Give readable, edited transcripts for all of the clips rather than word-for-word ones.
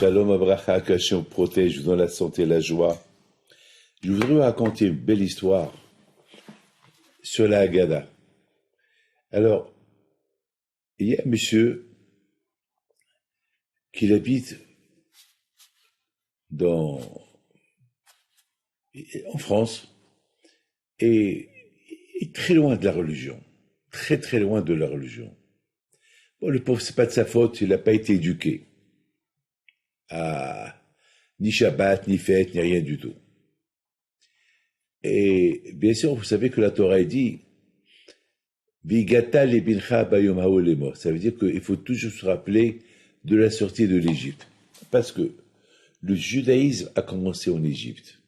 Shalom Abracha, qu'Hachem protège dans la santé et la joie. Je voudrais vous raconter une belle histoire sur la Haggadah. Alors, il y a un monsieur qui habite en France et est très loin de la religion. Très très loin de la religion. Bon, le pauvre, c'est pas de sa faute, il n'a pas été éduqué à ni Shabbat, ni fête, ni rien du tout. Et bien sûr, vous savez que la Torah dit Vigata lebincha bayom haolemo. Ça veut dire qu'il faut toujours se rappeler de la sortie de l'Égypte. Parce que le judaïsme a commencé en Égypte.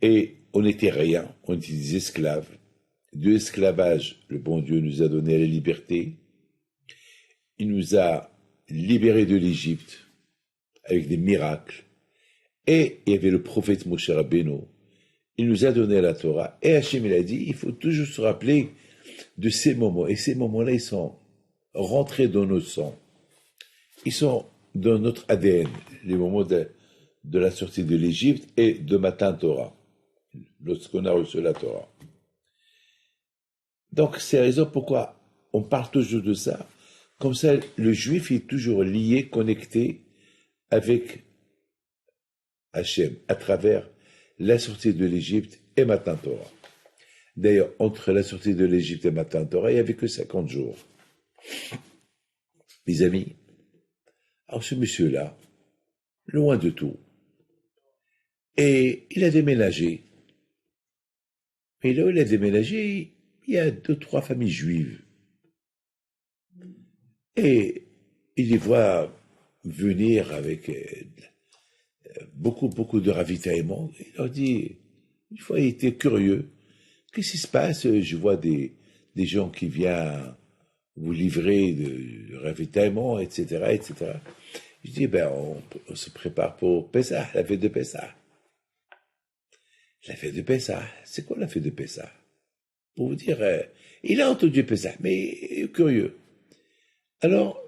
Et on n'était rien, on était des esclaves. De l'esclavage, le bon Dieu nous a donné la liberté. Il nous a libérés de l'Égypte avec des miracles. Et il y avait le prophète Moshe Rabbeinu. Il nous a donné la Torah. Et Hachem, il a dit, il faut toujours se rappeler de ces moments. Et ces moments-là, ils sont rentrés dans nos sangs. Ils sont dans notre ADN. Les moments de la sortie de l'Égypte et de Matan Torah. Lorsqu'on a reçu la Torah. Donc, c'est la raison pourquoi on parle toujours de ça. Comme ça, le juif est toujours lié, connecté avec Hachem, à travers la sortie de l'Égypte et Matan Torah. D'ailleurs, entre la sortie de l'Égypte et Matan Torah, il n'y avait que 50 jours. Mes amis, alors ce monsieur-là, loin de tout, et il a déménagé. Et là où il a déménagé, il y a 2-3 familles juives. Et il les voit venir avec beaucoup de ravitaillement. Il leur dit, une fois il était curieux, qu'est-ce qui se passe? Je vois des gens qui viennent vous livrer de ravitaillement, etc., etc. Je dis, on se prépare pour Pessah, la fête de Pessah. La fête de Pessah, c'est quoi la fête de Pessah? Pour vous dire, il a entendu Pessah, mais curieux. Alors,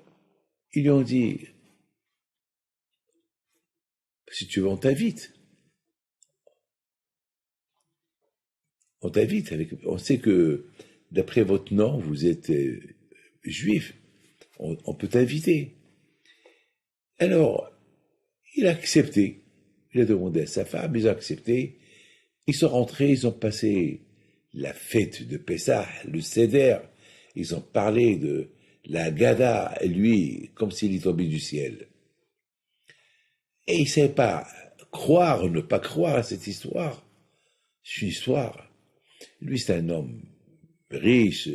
ils lui ont dit, si tu veux, on t'invite. On t'invite. On sait que, d'après votre nom, vous êtes juif. On peut t'inviter. Alors, il a accepté. Il a demandé à sa femme, ils ont accepté. Ils sont rentrés, ils ont passé la fête de Pessah, le Seder. Ils ont parlé de la Haggadah, et lui, comme s'il est tombé du ciel. Et il ne savait pas croire ou ne pas croire à cette histoire. C'est une histoire. Lui, c'est un homme riche,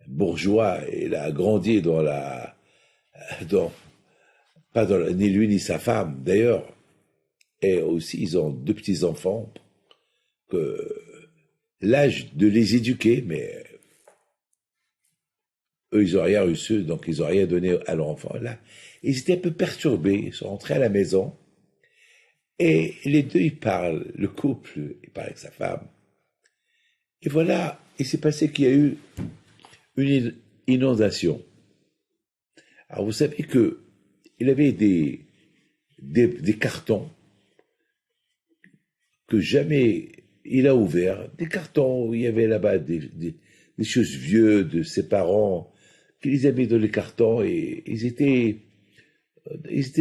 bourgeois, et il a grandi ni lui ni sa femme, d'ailleurs. Et aussi, ils ont 2 petits-enfants, que l'âge de les éduquer, mais eux, ils n'ont rien reçu, donc ils n'ont rien donné à leur enfant. Là, ils étaient un peu perturbés, ils sont rentrés à la maison, et les deux, ils parlent, le couple, il parle avec sa femme. Et voilà, il s'est passé qu'il y a eu une inondation. Alors, vous savez que il avait des cartons que jamais il a ouverts, des cartons où il y avait là-bas des choses vieux de ses parents, qu'il les avait dans les cartons, et ils étaient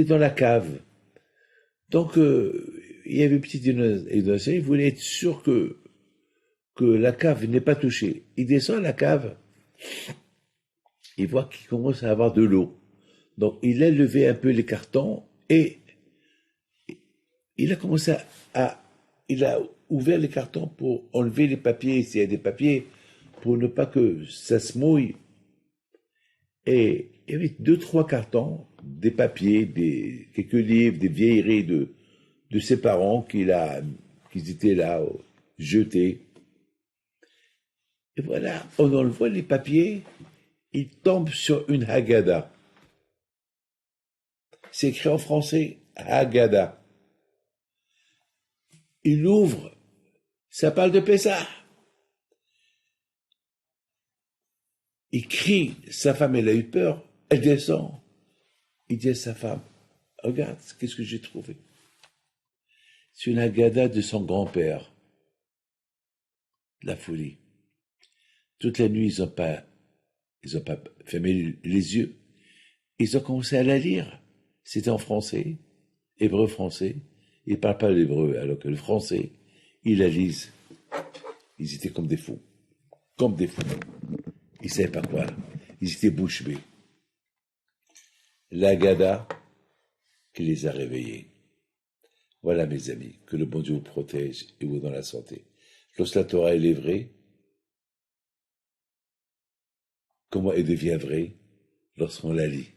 dans la cave. Donc, il y avait une petite inondation, il voulait être sûr que la cave n'est pas touchée. Il descend à la cave, il voit qu'il commence à avoir de l'eau. Donc, il a levé un peu les cartons, et il a commencé il a ouvert les cartons pour enlever les papiers, s'il y a des papiers, pour ne pas que ça se mouille. Et il y avait 2-3 cartons, des papiers, quelques livres, des vieilleries de ses parents qu'ils étaient là, jetés. Et voilà, on enlève les papiers, il tombe sur une Haggadah. C'est écrit en français, Haggadah. Il ouvre, ça parle de Pessah. Il crie, sa femme, elle a eu peur, elle descend. il dit à sa femme, regarde, qu'est-ce que j'ai trouvé? C'est une Haggadah de son grand-père. La folie. Toute la nuit, ils ont pas fermé les yeux. Ils ont commencé à la lire. C'était en français, hébreu-français. Ils ne parlent pas l'hébreu, alors que le français, ils la lisent. Ils étaient comme des fous. Comme des fous. Ils ne savaient pas quoi. Ils étaient bouche bée. L'Haggadah qui les a réveillés. Voilà, mes amis, que le bon Dieu vous protège et vous donne la santé. Lorsque la Torah elle est vraie, comment elle devient vraie? Lorsqu'on la lit.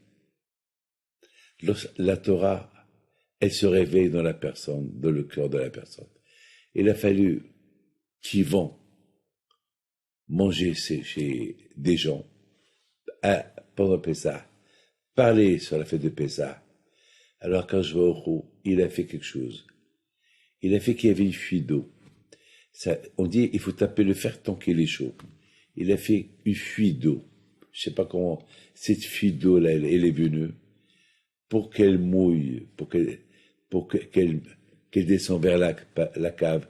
Lorsque la Torah, elle se réveille dans la personne, dans le cœur de la personne. Il a fallu qu'ils vont manger chez des gens pendant Pessah, parler sur la fête de Pessah. Alors quand je vais au Rou, il a fait quelque chose. Il a fait qu'il y avait une fuite d'eau. On dit il faut taper le fer tant qu'il est chaud. Il a fait une fuite d'eau. Je sais pas comment cette fuite d'eau là, elle est venue pour qu'elle mouille, qu'elle descende vers la cave,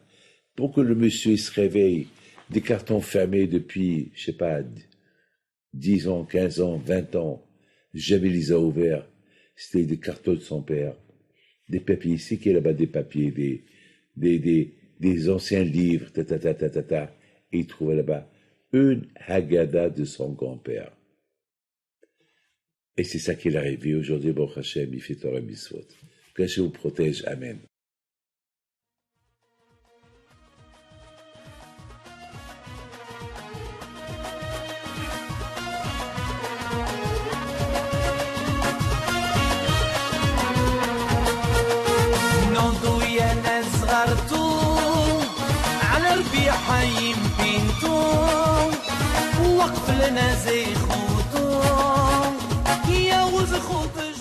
pour que le monsieur il se réveille. Des cartons fermés depuis, je sais pas, 10 ans, 15 ans, 20 ans. Jamais les a ouverts. C'était des cartons de son père. Des papiers. C'est qu'il y a là-bas des papiers, des anciens livres, Et il trouvait là-bas une Haggadah de son grand-père. Et c'est ça qui est arrivé aujourd'hui. Baruch Hashem, il fait Torah Mitzvot. Que Hashem vous protège. Amen. على ربيع حي بنتو وقف لنا زي خوتو يا وز خوت